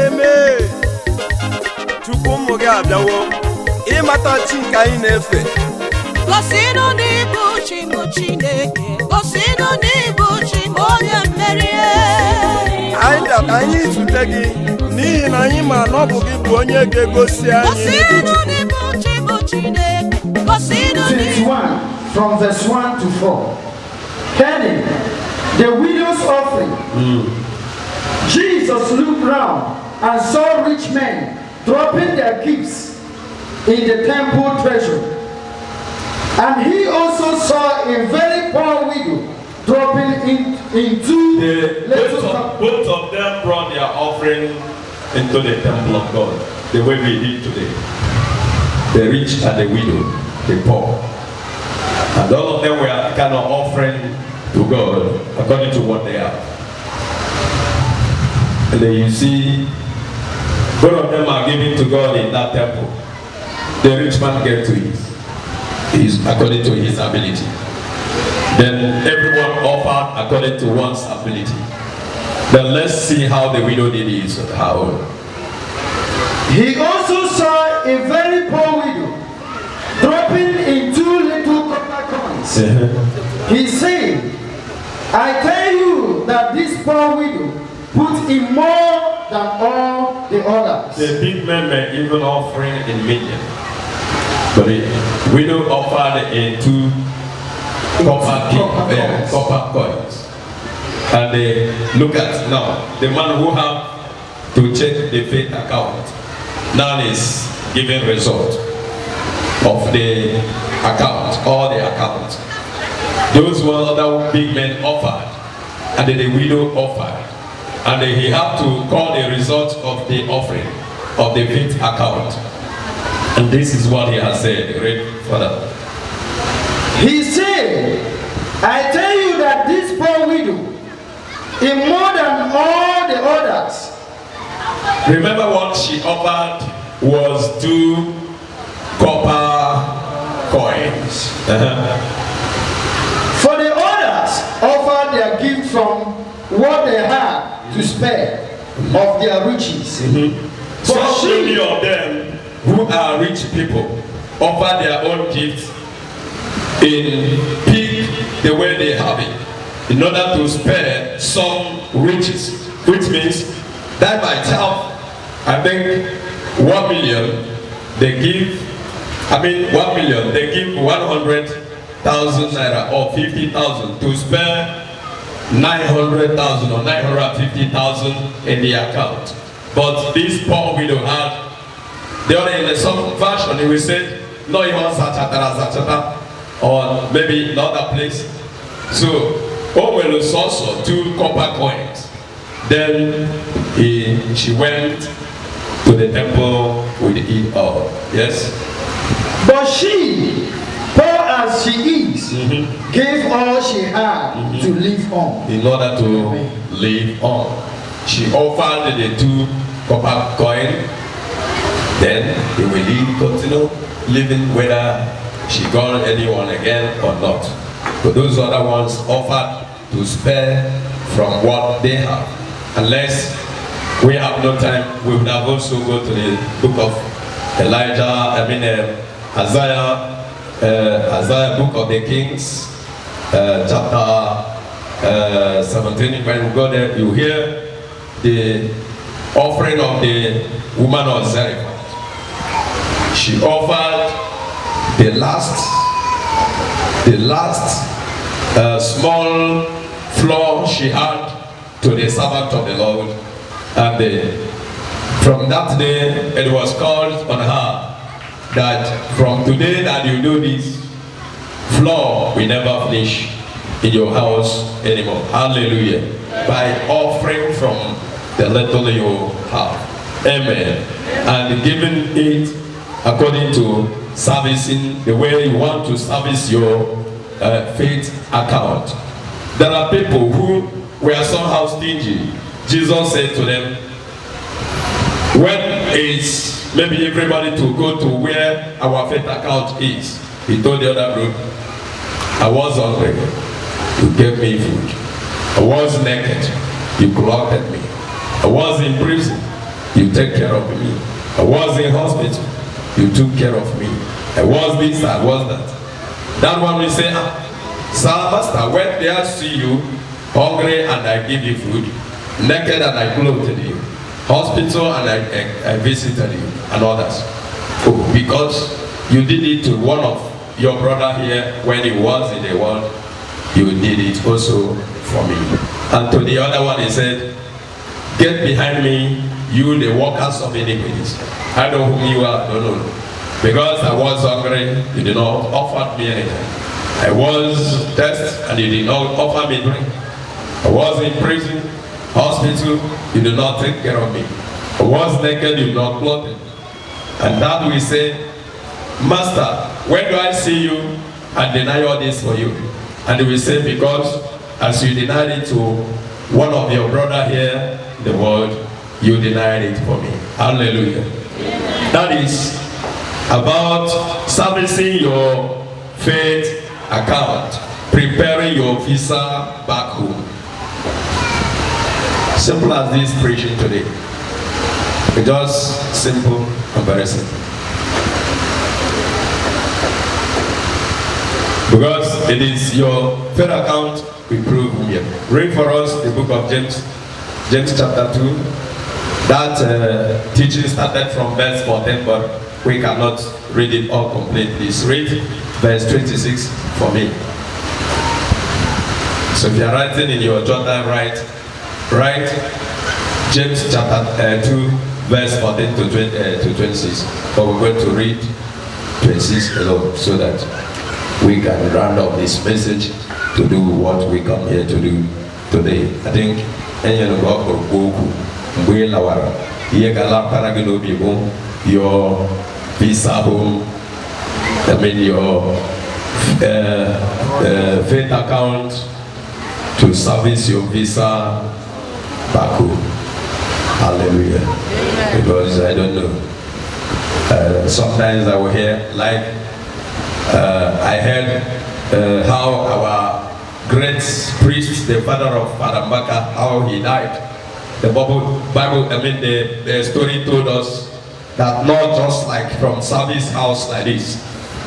eme Chukwu mụ gị abịawo ịmata chi nke anyị na-efe. Gosinu n'ibu chi mụ Chineke, gosinu n'ibu chi mụ onye mmeri. Anyị bịara anyị izute gị n'ihi na anyị ma na ọ bụ gị bụ onye ga-egosi anyị. Gosinu n'ibu chi mụ Chineke, gosinu n'ibu. 21 from verse 1 to 4. Heading, the widow's offering. Jesus looked round and saw rich men dropping their gifts in the temple treasure. And he also saw a very poor widow dropping into both of them brought their offering into the temple of God, the way we did today. The rich and the widow, the poor. And all of them were kind of offering to God according to what they have. And then you see, both of them are giving to God in that temple. The rich man gave to his according to his ability. Then everyone offered according to one's ability. Then let's see how the widow did his. How? He also saw a very poor widow dropping in 2 little copper coins. He said, I tell you that this poor widow put in more than all the others. The big men were even offering in millions. But the widow offered in 2 copper coins. And they look at now, the man who have to check the faith account now is giving result of the account, all the accounts. Those were other big men offered, and then the widow offered. And then he had to call the result of the offering of the faith account. And this is what he has said. Read further. He said, I tell you that this poor widow, in more than all the others. Remember what she offered was 2 copper coins. For the others offered their gift from what they had to spare of their riches. So many of them who are rich people offer their own gifts in peak the way they have it, in order to spare some riches, which means that by itself, I think 1 million they give. 1 million they give 100,000 naira or 50,000 to spare 900,000 or 950,000 in the account. But this poor widow had, the other in some version, he will say, no, he wants Zachata, or maybe another place. So, Owen was also 2 copper coins. Then she went to the temple with it all. Yes? But she, poor as she is, gave all she had to live on. In order to live on. She offered the 2 copper coins. Then he will continue living whether she got anyone again or not. But those other ones offered to spare from what they have. Unless we have no time, we would have also go to the book of Isaiah, book of the Kings, chapter 17. When you go there, you hear the offering of the woman of Zarephath. She offered the last small flour she had to the servant of the Lord, and from that day it was called on her that from today that you do this, flour will never finish in your house anymore. Hallelujah. By offering from the little you have. Amen. And giving it according to servicing the way you want to service your faith account. There are people who were somehow stingy. Jesus said to them, when it's maybe everybody to go to where our faith account is, he told the other group, I was hungry, you gave me food. I was naked, you clothed me. I was in prison, you take care of me. I was in hospital, you took care of me. I was this, I was that. That one will say, Sir, Master, when did I see you hungry and I give you food, naked and I clothed you, hospital and I visited you, and others? Oh, because you did it to one of your brother here when he was in the world, you did it also for me. And to the other one he said, get behind me, you the workers of iniquities. I know whom you are, don't know. Because I was hungry, you did not offer me anything. I was thirsty, and you did not offer me drink. I was in prison, hospital, you did not take care of me. I was naked, you did not clothe me. And that we say, Master, when do I see you and deny all this for you? And we say, because as you denied it to one of your brother here in the world, you denied it for me. Hallelujah. That is about servicing your faith account, preparing your visa back home. Simple as this preaching today. Just simple and very simple. Because it is your faith account we prove here. Read for us the book of James, James chapter 2. That teaching started from verse 14, but we cannot read it all completely. Read verse 26 for me. So if you are writing in your journal, write James chapter 2, verse 14 to 26. But we're going to read 26 alone so that we can round up this message to do what we come here to do today. I think your visa home, I mean your faith account to service your visa back home. Hallelujah. Because I don't know. Sometimes I will hear, like I heard how our great priest, the father of Father Mbaka, how he died. The Bible, I mean the story told us that not just like from service house like this,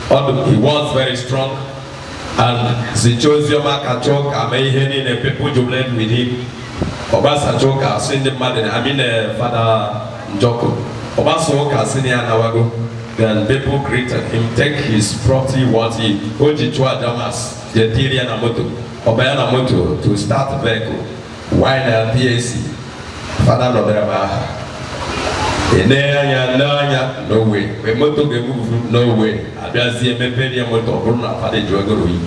although he was very strong, and Zichozioma Kachoka Mayheni and people jubilant with him. Obasachoka send the man, I mean Father Njoko. Obasoka senior Nawago. Then people greeted him, take his property, what he Ojichua Damas, the Tiriana Moto, Obayana Moto to start vehicle. Why not PAC? Father Nobraba. No way. We moto move, no way. Abiazi Mepedia Moto, Bruna Father Joagori.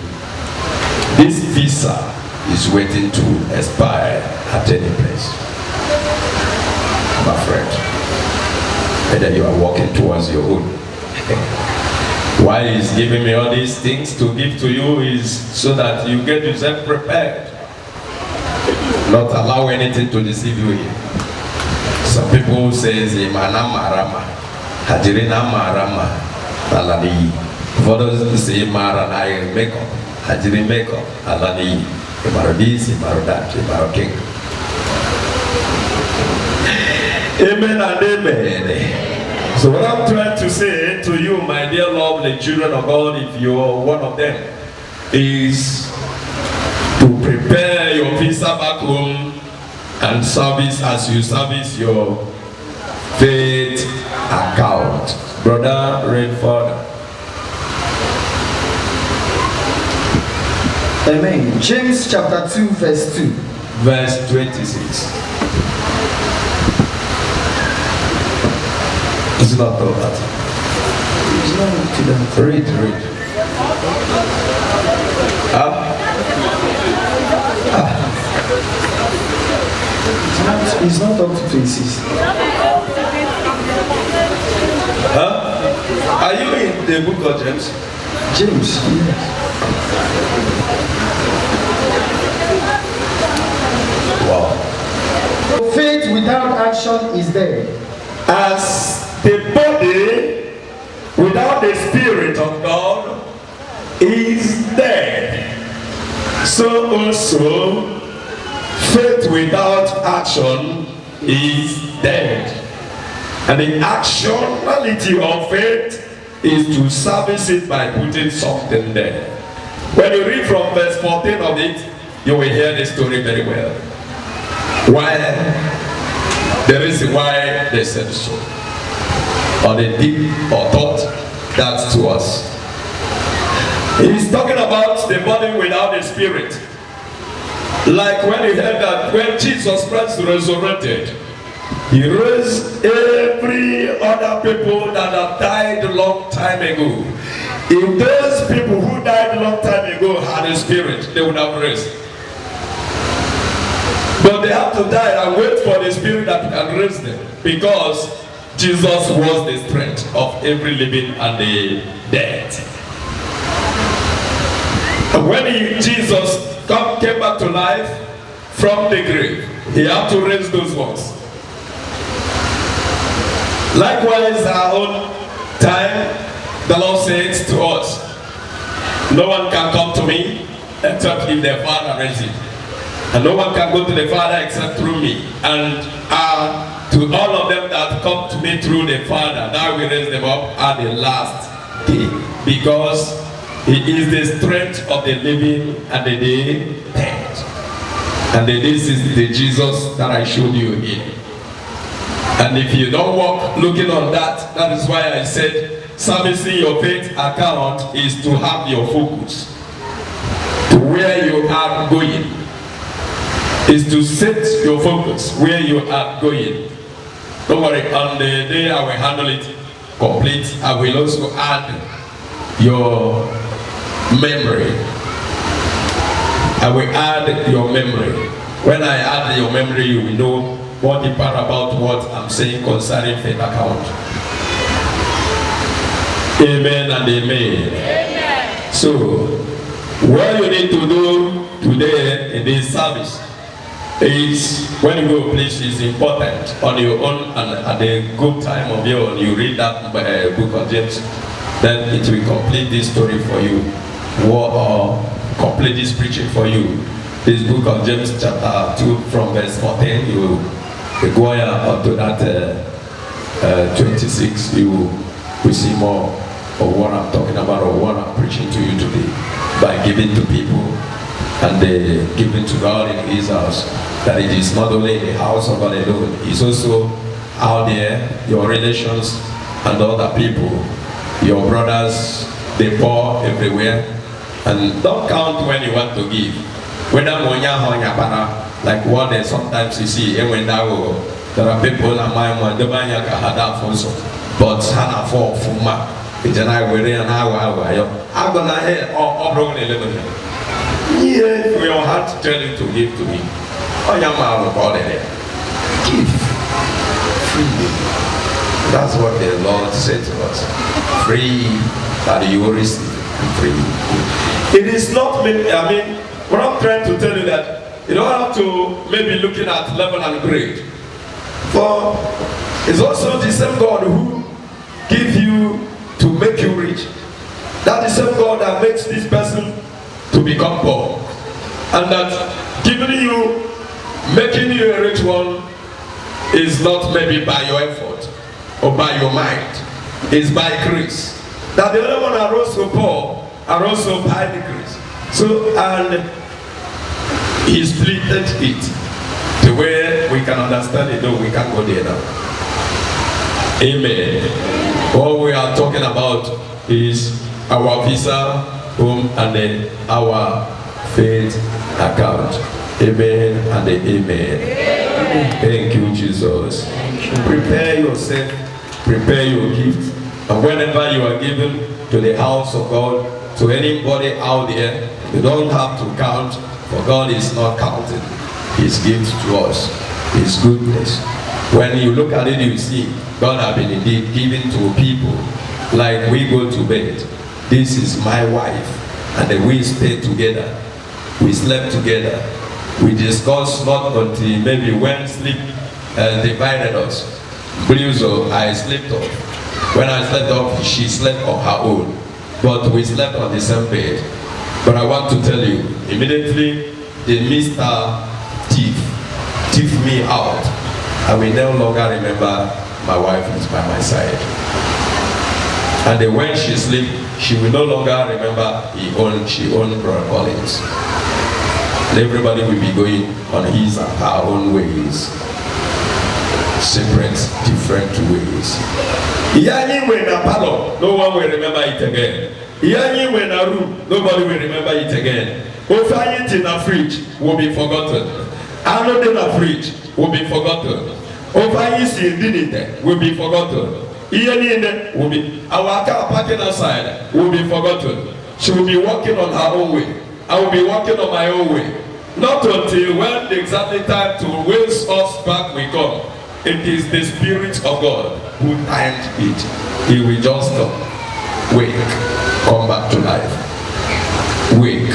This visa is waiting to expire at any place. My friend, whether you are walking towards your own. Why he's giving me all these things to give to you is so that you get yourself prepared. Not allow anything to deceive you here. Some people say, Imana Marama, Hajirina Marama, Alani. Others say, Marana makeup, Hajiri makeup, Alani, Imarodis, Imarodat, Imaroking. Amen and amen. So what I'm trying to say to you, my dear lovely children of God, if you're one of them, is to prepare your visa back home and service as you service your faith account. Brother, read further. Amen. James chapter 2, verse 2. Verse 26. It's not all that. It's not to them. Read. It's not up to 26. Are you in the book of James? James, yes. Wow. Faith without action is dead. As the body without the Spirit of God is dead, so also faith without action is dead. And the actionality of faith is to service it by putting something there. When you read from verse 14 of it, you will hear the story very well. Why? The reason why they said so. Or they did or thought that to us. He's talking about the body without the spirit. Like when you heard that when Jesus Christ resurrected, he raised every other people that have died a long time ago. If those people who died a long time ago had a spirit, they would have raised. But they have to die and wait for the spirit that can raise them, because Jesus was the strength of every living and the dead. And when Jesus came back to life from the grave, he had to raise those ones. Likewise, our own time, the Lord says to us, no one can come to me except if their Father raises him. And no one can go to the Father except through me. And to all of them that come to me through the Father, that will raise them up at the last day. Because he is the strength of the living and the dead. And this is the Jesus that I showed you here. And if you don't walk looking on that, that is why I said servicing your faith account is to have your focus to where you are going. Is to set your focus where you are going. Don't worry, on the day I will handle it complete. I will also add your memory. I will add your memory. When I add your memory, you will know more deeper about what I'm saying concerning faith account. Amen and amen. Amen. So, what you need to do today in this service is, when you go places important on your own and at a good time of your own, you read that book of James, then it will complete this story for you, or complete this preaching for you. This book of James chapter 2 from verse 14, you go up to that 26, you will see more of what I'm talking about or what I'm preaching to you today, by giving to people and giving to God in his house. That it is not only the house of God alone, it's also out there, your relations and other people, your brothers, they pour everywhere. And don't count when you want to give. Whether like what they sometimes you see, when there are people in my mind, the man can have that also. But Hannah for Fuma, it's an eye where an hour. I'm gonna hear all broken 11. Yeah, we all have to tell you to give to me. Oh, young man, give freely. That's what the Lord said to us. Free, that you will receive free. It is not, I mean, what I'm trying to tell you that you don't have to maybe looking at level and grade. For it's also the same God who gives you to make you rich. That's the same God that makes this person to become poor. And that giving you, making you a rich one is not maybe by your effort or by your mind. It's by grace. That the other one are also poor, are also by the grace. So, and he split it the way we can understand it, though we can't go there now. Amen. What we are talking about is our visa, home, and then our faith account. Amen and amen. Thank you, Jesus. Prepare yourself, prepare your gift, and whenever you are given to the house of God, to anybody out there, you don't have to count, for God is not counting his gift to us, his goodness. When you look at it, you see God has been indeed given to people. Like we go to bed, this is my wife, and then we stay together, we slept together, we discussed not until maybe when sleep divided us. So I slept off. When I slept off, she slept on her own, but we slept on the same bed. But I want to tell you, immediately the Mr. Thief me out. I will no longer remember my wife is by my side. And then when she sleeps, she will no longer remember she owned Brother Collins. And everybody will be going on his and her own ways. Separate, different ways. Yanyi when a palo, no one will remember it again. Yanyi when a room, nobody will remember it again. Ofayit in a fridge will be forgotten. Arnold in a fridge will be forgotten. Ofayit in dinner will be forgotten. Iyanine will be, our car parking outside will be forgotten. She will be walking on her own way. I will be walking on my own way. Not until when the exact time to raise us back we come. It is the Spirit of God who timed it. He will just wake, come back to life. Wake,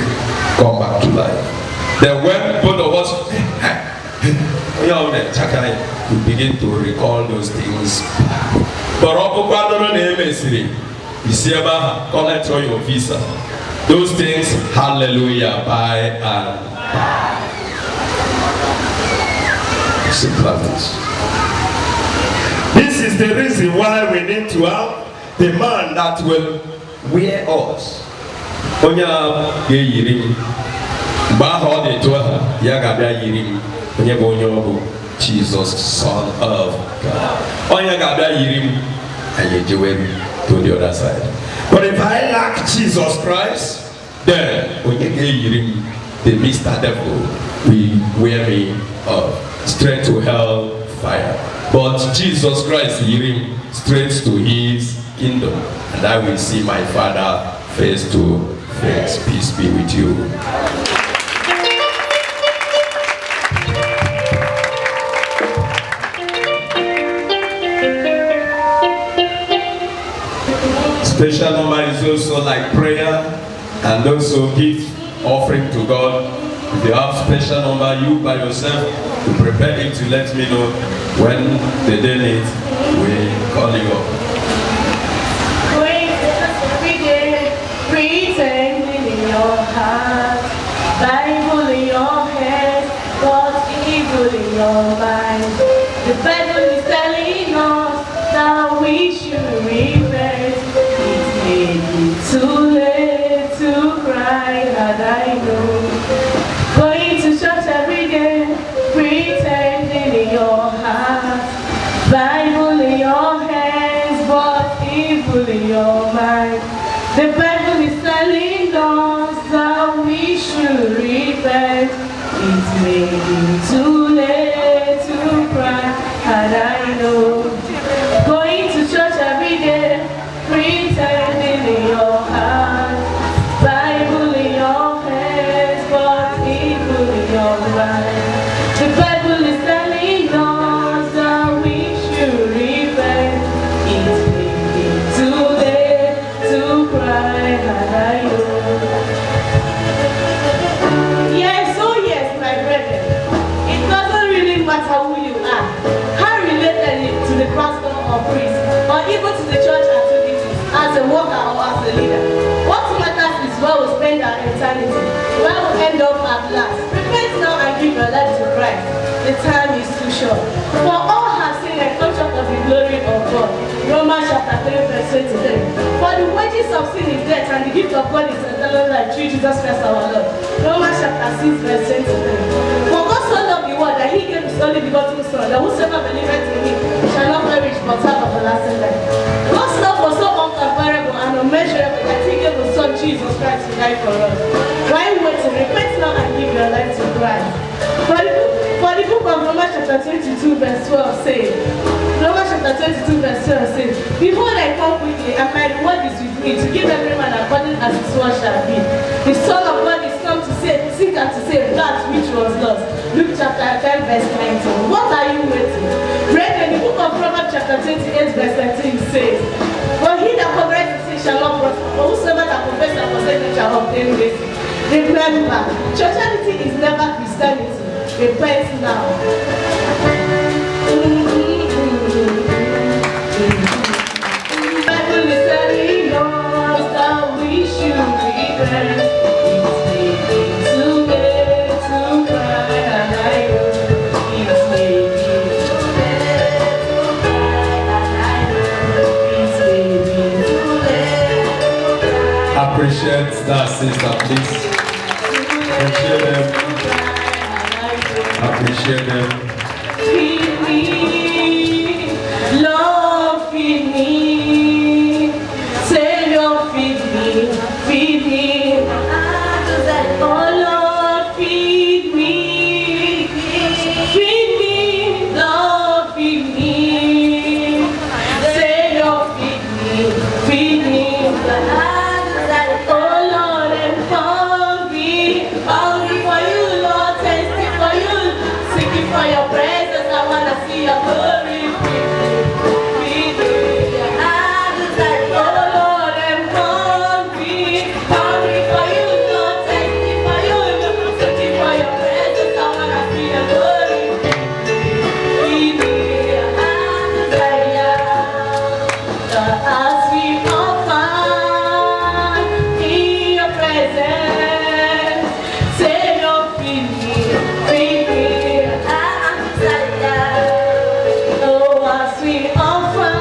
come back to life. Then when both of us we begin to recall those things. But collect all your visa. Those things, hallelujah, by and by. Simple as this. This is the reason why we need to have the man that will wear us. Onya ge yirim. Ba ho de to ya ga bia yirim. Onye bo onye obo Jesus, Son of God. Onya ga bia yirim and you to the other side. But if I lack Jesus Christ, then onye ge yirim the Mr. Devil will wear me straight to hell fire. But Jesus Christ leading straight to his kingdom, and I will see my Father face to face. Peace be with you. Special number is also like prayer and also gift offering to God. If you have special number, you by yourself to prepare it to let me know when the day needs, we call you up. Every day, pretending in your heart, Bible in your head, God's evil in your mind. The Bible is telling us that we should repent. It may be too late to cry, and I know. Going to church every day, pretending in your heart, Bible in your hands, but evil in your mind. The Bible is telling us that we should repent. It may be too late to cry, and I know. Going to church every day, pretending in your heart, Bible in your hands, but evil in your mind. The Bible is telling us that we should repent. It may be too late to cry, and I know. Yes, oh yes, my brethren. It doesn't really matter who you are, how related to the pastor or priest, or even to the church activities, as a worker or as a leader. What matters is where we spend our eternity, where we end up at last. Repent now and give your life to Christ. The time is too short. For all have seen a come short of the glory of God. Romans chapter 3 verse 23. For the wages of sin is death, and the gift of God is eternal life through Jesus Christ our Lord. Romans chapter 6 verse 23. For God so loved the world that he gave his only begotten Son, that whosoever believeth in him shall not perish but have everlasting life. God's love was so uncomparable and unmeasurable that he gave his Son Jesus Christ to die for us. Why waiting? Repent now and give your life to Christ. For the book of Romans chapter 22 verse 12 says, Romans chapter 22 verse 12 says, behold, I come quickly, and my reward is with me, to give every man according as his work shall be. The Son of God is come to seek and to save that which was lost. Luke chapter 10 verse 19. What are you waiting? Brethren, the book of Proverbs chapter 28 verse 13 says, for he that covers his sin shall not prosper, but whosoever that confesses and forsakes him shall obtain mercy. Remember, churchianity is never Christianity. Repent now. Bible is telling us that we should repent. It may be too late to cry, and I know it may be too late to cry, and sister, please. Appreciate them. Appreciate them. Feed me, Lord, feed me. Savior, feed me, feed me. Oh Lord, feed me, Lord, feed me. Savior, feed me, feed me. Oh Lord, I'm hungry, hungry for you, Lord, thirsty for you, seeking for your presence. I wanna see your glory. Feed me, oh Lord, I'm hungry, hungry for you, Lord, thirsty for you, seeking for your presence. I wanna see your glory. Feed me, as we offer in your presence, Savior, feed me, feed me. Oh, as we offer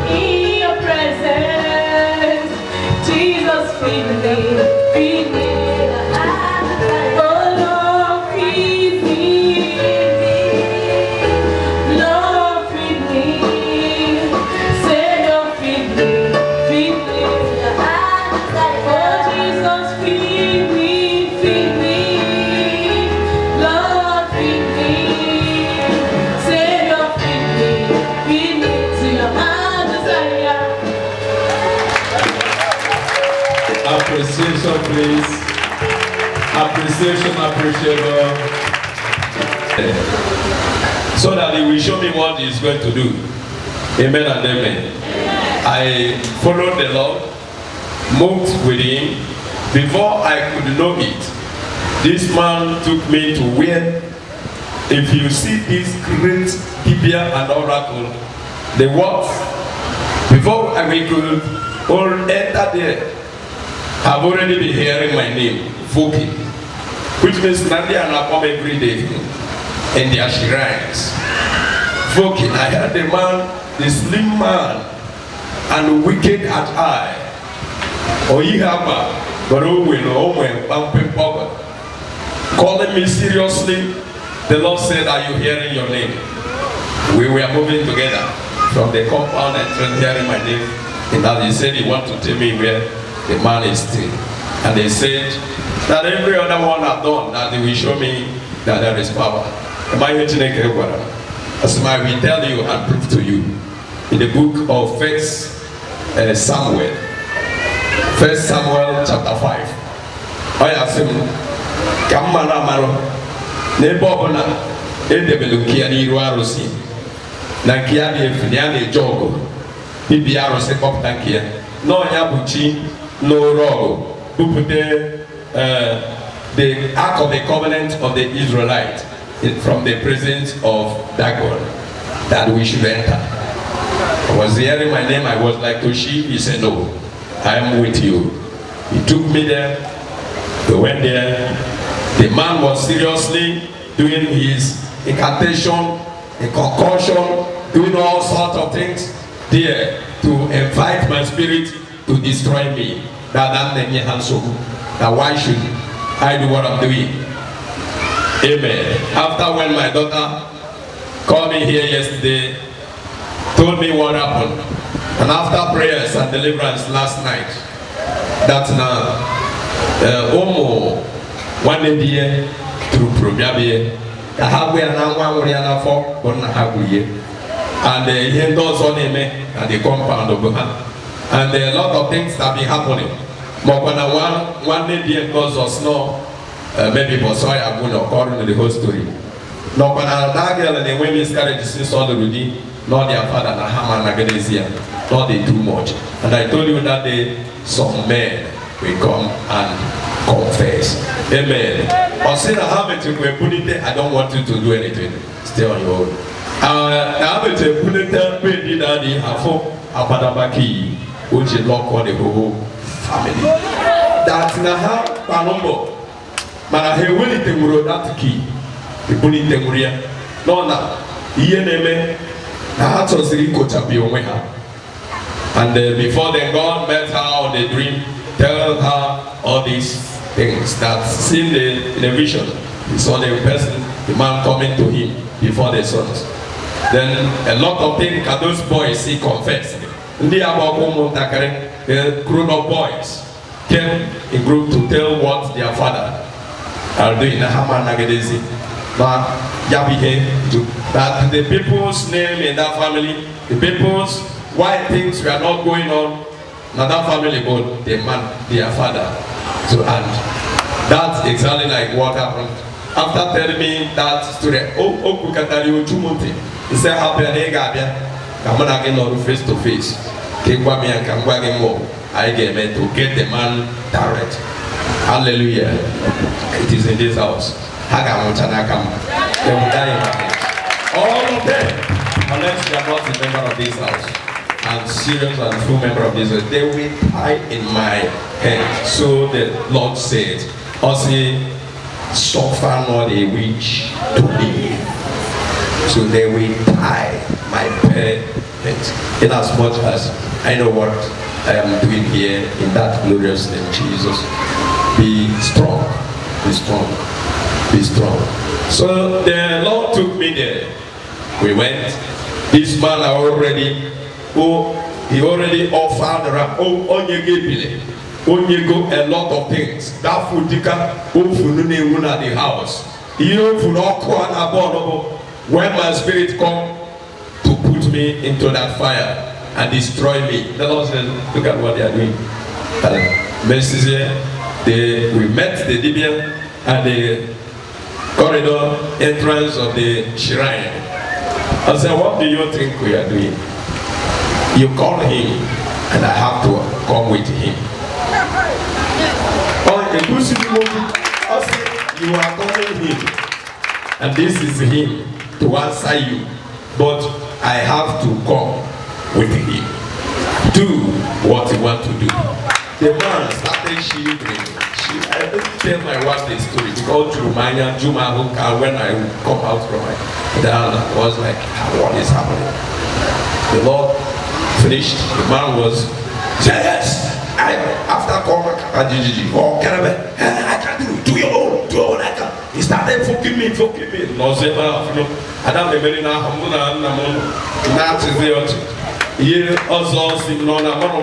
in your presence, Jesus, feed me, feed me. Oh Lord, feed me, Lord, feed me. Savior, feed me, feed me. Oh Jesus, feed me, Lord, feed me. Savior, feed me to your heart desire. Appreciation, please. Appreciation, appreciation. So that he will show me what he is going to do. Amen and amen. I followed the Lord, moved with him. Before I could know it, this man took me to where, if you see this great Gibeah and Oracle, the walls, before we could all enter there, I've already been hearing my name, Foki, which means Nandi and I come every day in their shrines. Foki, I heard the man, the slim man, and wicked at eye. Oyihama, but calling me seriously. The Lord said, are you hearing your name? We were moving together from the compound and hearing my name. And now he said he wanted to tell me where the man is still. And they said that every other one I've done, that they will show me that there is power. Am I as I will tell you and prove to you in the book of First Samuel chapter 5. I ask him, Kamana Maro, Nebobona, Edebelukiani Ruarosi, Nankiani Finiani Jogo, Bibiaro Sekop Tankia, no Yabuchi, no Rogo, who put the Ark of the Covenant of the Israelites from the presence of Dagon, that we should enter. I was hearing my name, I was like Toshi, he said, no, I am with you. He took me there, we went there. The man was seriously doing his incantation, a concoction, doing all sorts of things there to invite my spirit to destroy me. Now why should I do what I'm doing? Amen. After when my daughter called me here yesterday, told me what happened, and after prayers and deliverance last night, that now one day through Probiabe, I have we are now one for one and he does on him and the compound of Buhan, and a lot of things have been happening. But when one day because of snow, maybe for soy I'm going to according to the whole story. No, when that girl and the women started to see all the Rudy, not their father, Nahama Nagadezia, not they too much. And I told you that day some men will come and confess. Amen. I said I have it to put it there. I don't want you to do anything. Stay on your own. I have it to put it there. Pay daddy Hafo Apadabaki, which is lock on the whole family. That's Naha Palombo. But I hear when it will that key. The put it there. No, no. Ieneme. And before then, God met her on the dream. tell her all these things that seen in the vision. He saw the person, the man coming to him before the sons. Then a lot of things that those boys he confessed. The grown-up boys came in group to tell what their father are doing. That the people's name in that family, the people's why things were not going on, not that family, but the man, their father. So and that's exactly like what happened. After telling me that story, he said, come on again face to face. I get to get the man direct. Hallelujah. It is in this house. They will die in my hand. All of them, unless you are not a member of this house and serious and full member of this house, they will die in my hand. So the Lord said, also suffer not a witch to live. So they will die my parents. In as much as I know what I am doing here in that glorious name, Jesus. Be strong, be strong, be strong. So the Lord took me there. We went. This man already offered a lot of things. That food at the house. When my spirit come to put me into that fire and destroy me, the Lord said, look at what they are doing. We met the Libyan at the corridor entrance of the shrine. I said, what do you think we are doing? You call him and I have to come with him. I said, you are calling him and this is him to answer you, but I have to come with him. Do what you want to do. The man started shivering. I didn't tell my wife the story because Juma when I come out from my dad, I was like, what is happening? The Lord finished. The man was said, yes. After calling I can do your own, I can. He started fucking me. No, say, I don't remember now. Here also,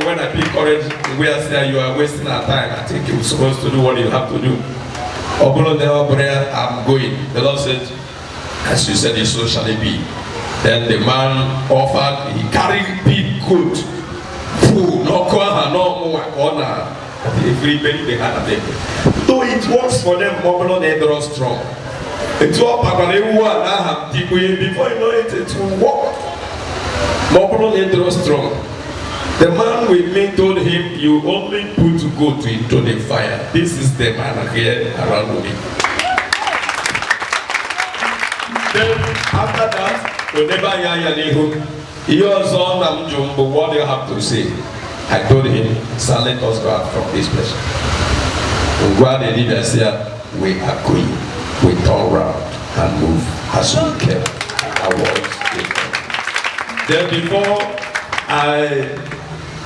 when I pick courage, we are saying you are wasting our time. I think you're supposed to do what you have to do. I'm going. The Lord said, as you said, so shall it be. Then the man offered, he carried big good food, no corner. Every penny they had at them. Though it works for them, they draw strong. It's all before you know it, it will work. Strong. The man with me told him, you only put goat into the fire. This is the man here around me. Then after that, whenever he also but what do you have to say? I told him, sir, let us go out from this place. And while the leader said, we agree, we turn around and move as we can. Then before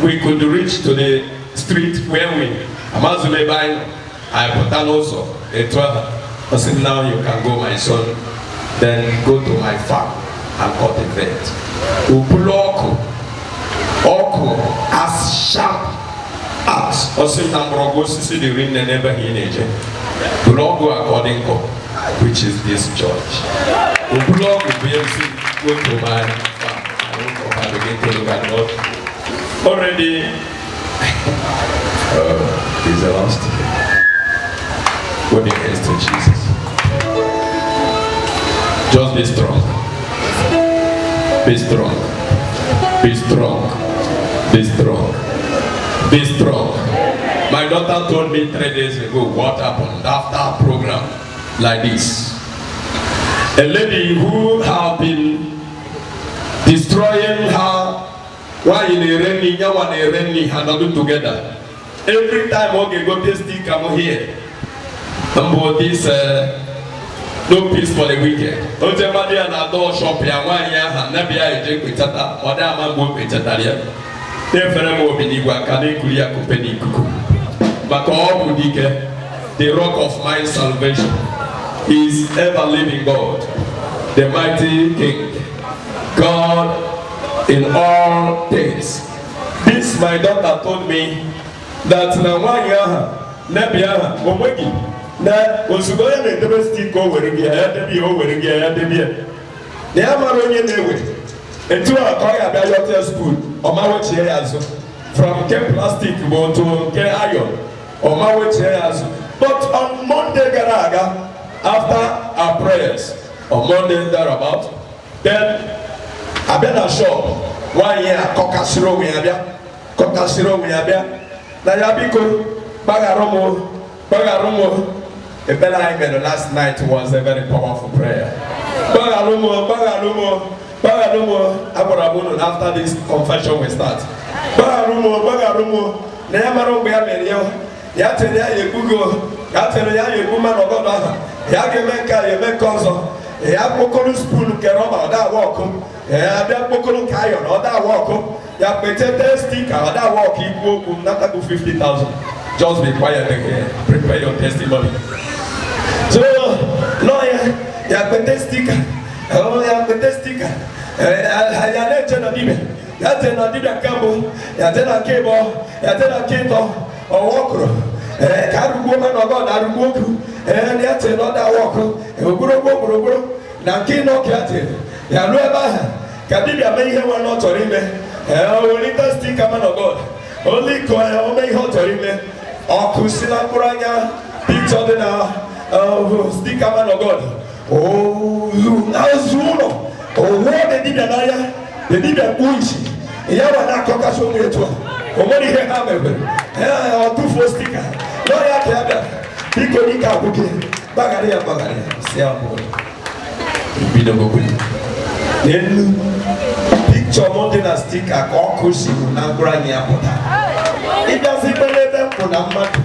we could reach to the street where we Amazume Baino, I put an also a 12. I said, now you can go, my son. Then go to my farm and cultivate. Upuloko, Oko, as sharp as Osinambrogo Sisi the ring and never in agent. Bulogo according to which is this church. Upuloko go to my farm. Already is lost. What the hell to Jesus? Just be strong. Be strong. Be strong. Be strong. Be strong. My daughter told me 3 days ago what happened after a program like this. A lady who had been destroying her while in a rainy, Yawan a rainy, and all together. Every time okay, go to still come here. About this no peace for the wicked. Ojemadi and adore shop ya wanya and never I drink with tata, or that man go with tatalia. Then Feremo Binigua can kulia company kuku. Makobudike, the rock of my salvation. He is ever living God, the mighty King, God in all things. This my daughter told me that na wanya nebia omwegi na osugoya na domestic o were gi ya debi o were gi ya debi na ya mara onye na-ewe etu a ka ọ ga-abịa yote spoon ọma wechie ya azụ from nke plastic bụ to nke iron ọma wechie ya azụ. But on Monday gara aga, after our prayers on Monday thereabout, then abịa na shop nwaanyị a kọkasịrị onwe ya bịa kọkasịrị onwe ya bịa na ya biko gbagharụ m ebele anyị mere last night was a very powerful prayer. Gbagharụ m agbara m unu after this confession we start. Gbagharụ m na ya mara mgbe ya mere ya tere ya egbugo ya tere ya egbu mmanụ ọgọdọ aha ya ga-eme nke a ya eme nke ọzọ ya kpokọrọ spoon nke rọba ọ dawa ọkụ ya bịa kpokọrọ nke ayọn ọ dawa ọkụ ya kpetete stika ọ dawa ọkụ ikwu okwu nnatago 50,000. Just be quiet again. Prepare your testimony. So lawyer ya kpete stika ya kpete stika ya na-eche na dibe ya te na dibia kambụ ya te na kebọ ya te na ketọ ọwọkụrụ ka arụgbuo mmanụ ọgọ na arụgbuo okwu na ya tere n'ọda awọkụ ogborogbo na nke ịnọ ka ya tere ya ruo ebe ahụ ka dibịa mee ihe nwa na ọ chọrọ ime welite stika man of God oliko ya ome ihe ọ chọrọ ime ọkụ si na mkpụrụ anya pikchọ dị na stika man of God azụ ụlọ owuo dị dibịa n'anya dị dibịa kpuo isi ya wa na-akọkasị onwe etu a o nwere ihe ha mebere ọtụfuo stika n'ọya ka ya bịara biko n'ike agwụke gbaghara ya si abụọ bido gbogboli n'elu pikchọ m dị na stika ka ọkụ siri na mkpụrụ anyị ya pụta ịbịazi ikpere ebe mpụ na mmadụ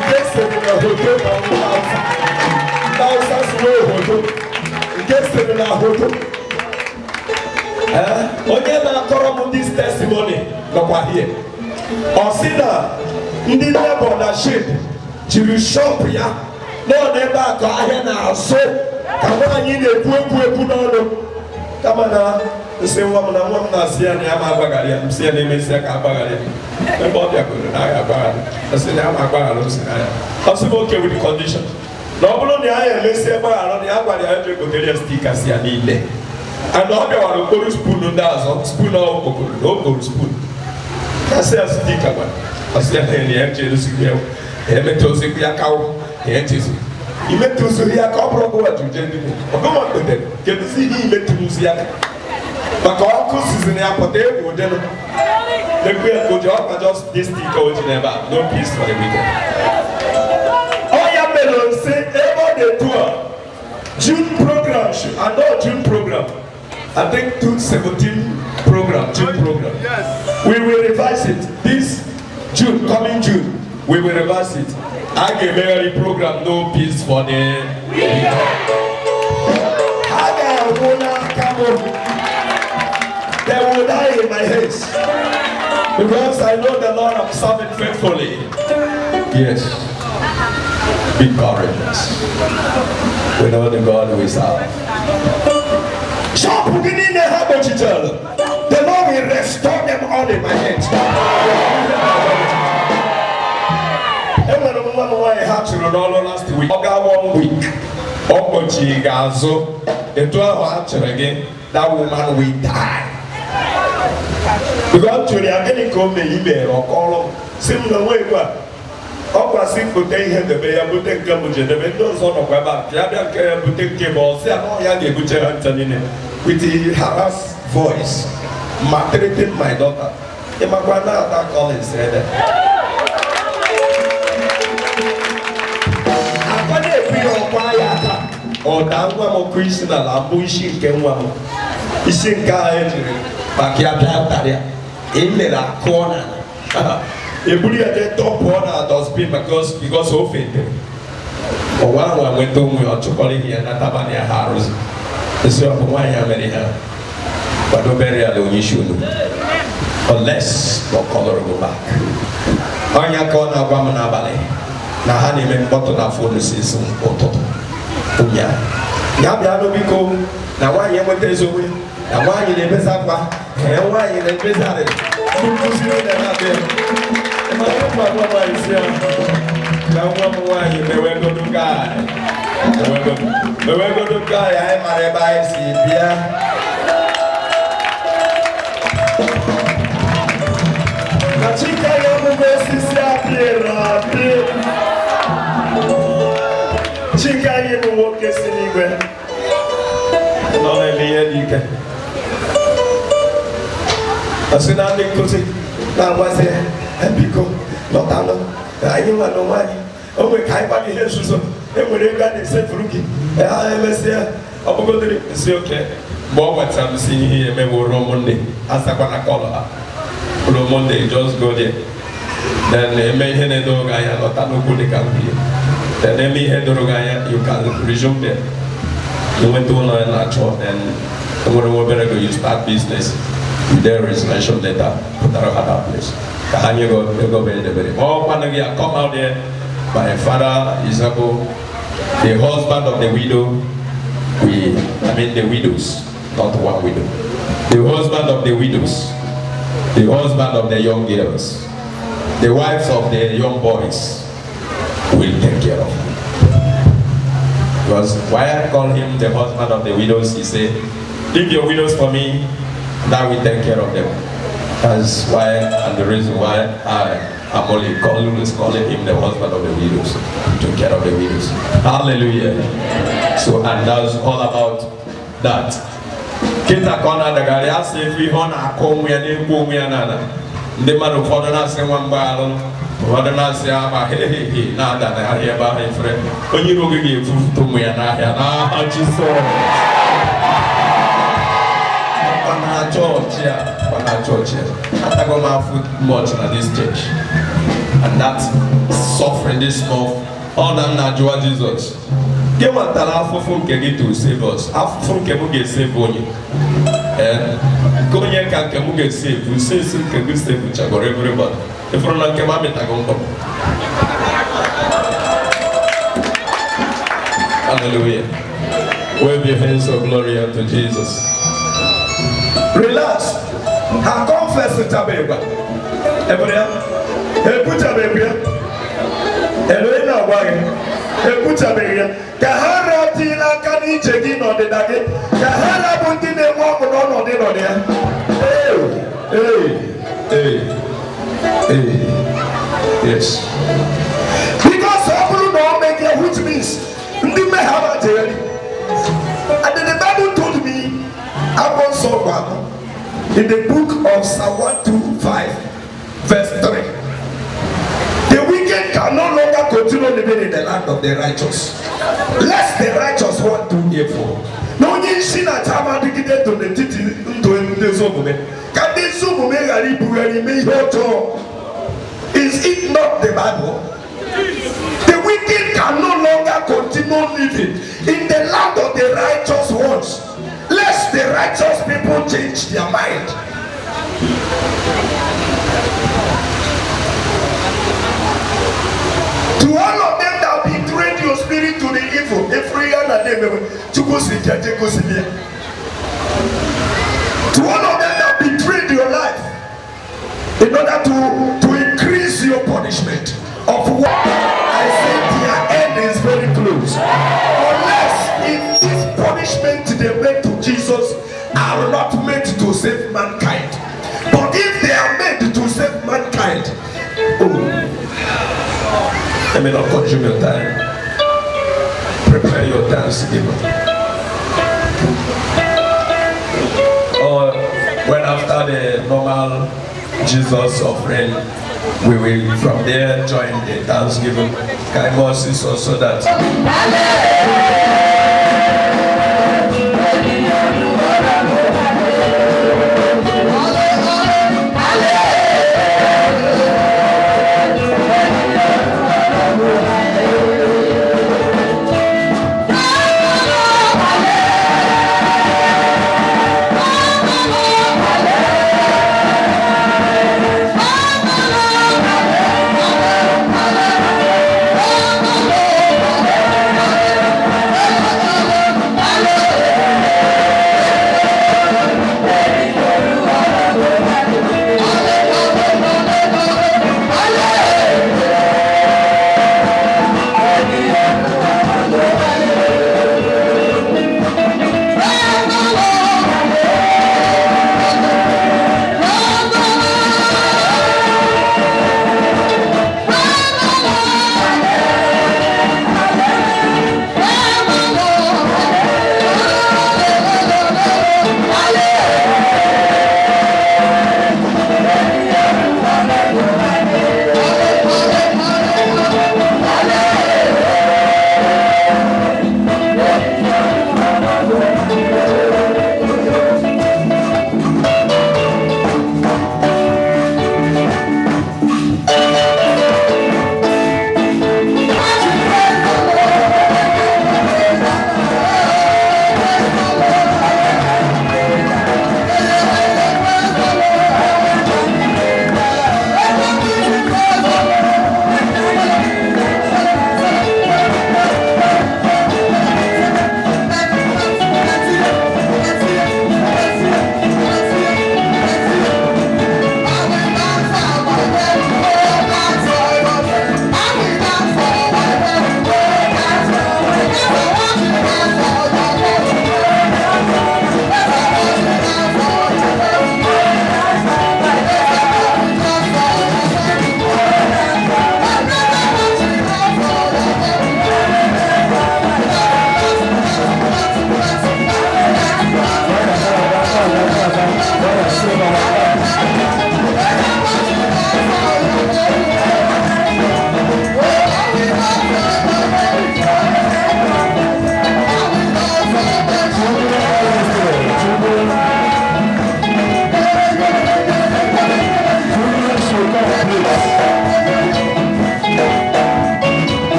nke siri na hoto na ndị Hausa siri ohoto nke siri na hoto onye na-akọrọ m this testimony nọkwa here ọ sị na ndị Labour na ship jiri shop ya nọ n'ebe a ka ahịa na-azụ ka nwaanyị na-ekwu ekwu n'ọnụ kama na nsị nwa m na-asị ya na ya ma agbaghara ya nsị ya na-emesi ya ka agbaghara ya ebe ọ bịagoro na ya agbaghara nsị na ya ma agbaghara nsị na ya ọ sị m okay with the condition na ọ bụrụ na ya emesi agbaghara na ya gwara ya egotere ya stickers ya niile and ọ bịawara okporo spoon ndị azọ spoon okpokoro na okporo spoon kasị ya stika gwara ọsị ya na ya echezosikwu ya emetozikwu ya kawo ya echezikwu imetụziri ya ka ọ bụrụ gụwa juje ndị ọgụma kpetere kedụzi ihe imetụzi ya maka ọkụ sizi na ya pụta egwu ụdịnụ ekwe ya koji ọkpa just this stick o ji n'ebe a no peace for the weekend ọ ya mere nse ebe ọ na-etu a June program and all June program I think 2017 program June program we will revise it this June coming June we will reverse it. I gave a program no peace for the they will die in my hands because I know the Lord I'm serving faithfully. Yes, be courageous. We know the God we serve. The Lord will restore them all in my hands. Ha chụrụ n'ọrụ last week ọ gaa 1 week ọ kpọchiri gị azụ etu ahụ ha chịrị gị that woman will die because ọ chụrụ ya gịnị ka o mere imere ọkọrọ si m na nwa egwu a ọ kwasị fote ihe debe ya bute nke m ji debe ndị ọzọ nọkwa ebe a ya bịa nke ya bute nke ma ọ sị ya na ya ga-ebuche ha ncha niile with a harass voice maltreating my daughter ịmakwa na Ada Collins ede ọda nwa m ọkụ isi n'ala abụ isi nke nwa m isi nke a ejiri maka ya bịa tarịa emere akụọ na eburu ya jee tọpụọ na dustbin because o fetere ọwa ahụ nweta onwe ọ chọkọrọ ihe ya natabana ya ha arụzi esi ọ bụ nwaanyị ya mere ha kwadobere ya na onye isi unu unless ọ kọlọrọ go back Onye ka ọ na-agwa m n'abalị na ha na-eme mkpọtụ na fonu si ụtụtụ ụnyaahụ. Ya bịa n'obiko na nwaanyị enweta ezogbe na nwaanyị na-ebesa akwa nwaanyị na-ebesa arịrị nkụziri na-abịa mana ụmụ agwa nwaanyị si ya na nwa m nwaanyị mewegodo gaị anyị mara ebe anyị si bịa. Na Chika ya ọmụmụ osisi apịrị apị. Chika anyị bụ nwoke si n'igwe nọ na-eme ihe dị ike. Asị na ndị nkụzi na-agbazi biko lọtanụ anyị nwa na onwe anyị o nwere ka anyị gbara ihe nzuzo enwere ego a na-esefuru gị ha emesịa ọ bụgodịrị esi oke mgbe ọ gwachara m si ihe emeworo ụmụnne asakwa na kọlọ ha ụlọ Monday just go there then eme ihe na-edoro gị anya lọta n'okwu dị ka nwunye then eme ihe doro gị anya you can resume there nweta ụlọ ya na-achọ then enwere nwa obere go you start business with their resignation letter pụtara ha that place ka ha nye ego bere debere ma ọ kwanụ gị come out there. My father is the husband of the widow. The widows, not one widow. The husband of the widows, the husband of the young girls, the wives of the young boys will take care of him. Because why I call him the husband of the widows, he said, leave your widows for me, that will take care of them. That's why, and the reason why I'm only calling him the husband of the widows, to take care of the widows. Hallelujah. So, and that's all about that. Kita kona dagari ase fi hona akomu ya nembu ya nana. Ndema do kono na se wambalo. Wada na se ama hehehe na da na ya ba he friend. Onyi rogi ge fufu mu ya na ya na achiso. Pana church ya. I go my food much in this church, and that suffering this month, all that Najwa Jesus. Get what that from can to save us. From can get saved on you. And go here can get saved. We say some can get saved which I got everybody. If from like a mammy, I go. Hallelujah. Wave your hands of glory unto Jesus. Relax. I confess with Tabeba. Everyone, put Tabeba. Elena Wine, put Tabeba. Kahara Tina Kani Chegin on the Nugget. Kahara Buntin and walk on the there. Hey. Yes. Because some don't make it, which means they may have a theory. And then the Bible told me, I was so bad. In the book of Psalm 125, verse 3, the wicked can no longer continue living in the land of the righteous, lest the righteous want to evil. No need sin at Hama to get to the titi into the Zobume. Can this Zobume Garibu may hoto? Is it not the Bible? The wicked can no longer continue living in the land of the righteous ones, lest the righteous people change their mind. To all of them that betrayed your spirit to the evil, every year and them to go see to all of them that betrayed your life in order to increase your punishment of what I said, their end is very close. Unless if this punishment they make to Jesus are not meant to save mankind, but if they are meant to save mankind, let me not consume your time. Prepare your thanksgiving. Or when after the normal Jesus offering, we will from there join the thanksgiving. Kaimos is also that.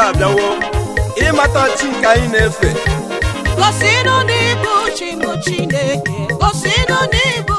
abịawo ịmata chi nke anyị na-efe. Gosinụ n'ibu chi m Chineke, gosinụ n'ibu